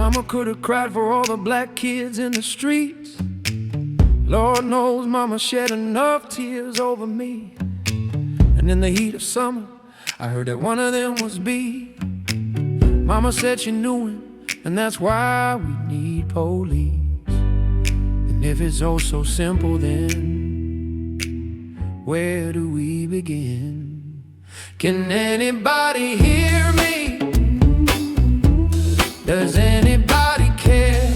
Mama could have cried for all the black kids in the streets. Lord knows mama shed enough tears over me. And in the heat of summer, I heard that one of them was B. Mama said she knew him, and that's why we need police. And if it's oh so simple, then where do we begin? Can anybody hear me? Does anybody care?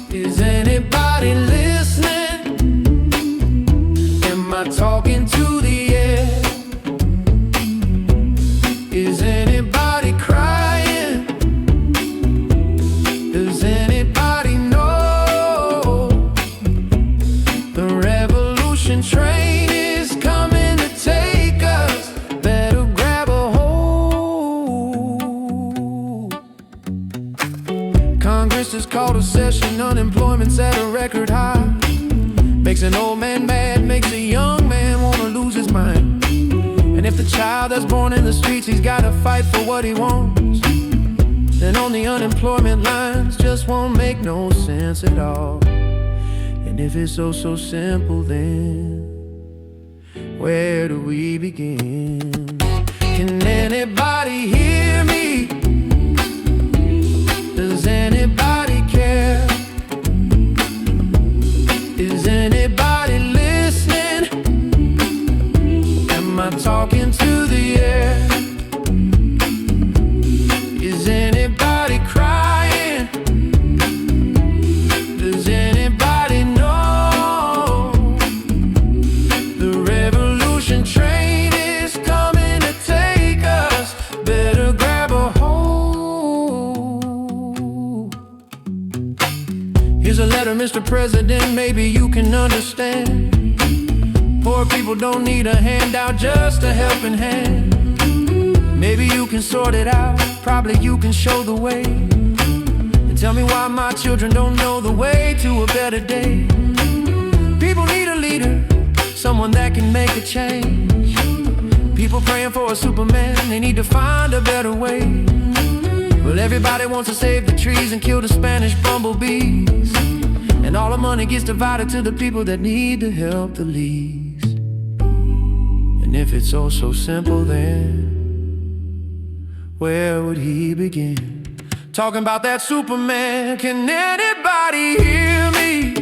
Is anybody listening? Am I talking to the air? Is anybody crying? Does anybody know the revolution train is coming to take us? Better grab a hold. Congress has called a session, unemployment's at a record high. Makes an old man mad, makes a young man wanna lose his mind. And if the child that's born in the streets, he's gotta fight for what he wants, then on the unemployment lines just won't make no sense at all. And if it's oh so simple, then where do we begin? Can anybody hear me? Does anybody care? Is anybody listening? Am I talking to the air? Is anybody crying? Does anybody know the revolution train is coming to take us? Better grab a hold. Here's a letter, Mr. President, maybe you can understand. Poor people don't need a handout, just a helping hand. Maybe you can sort it out, probably you can show the way. And tell me why my children don't know the way to a better day. People need a leader, someone that can make a change. People praying for a Superman, they need to find a better way. Well, everybody wants to save the trees and kill the Spanish bumblebees, and all the money gets divided to the people that need the help the least. And if it's all so simple, then where would he begin? Talking about that Superman. Can anybody hear me?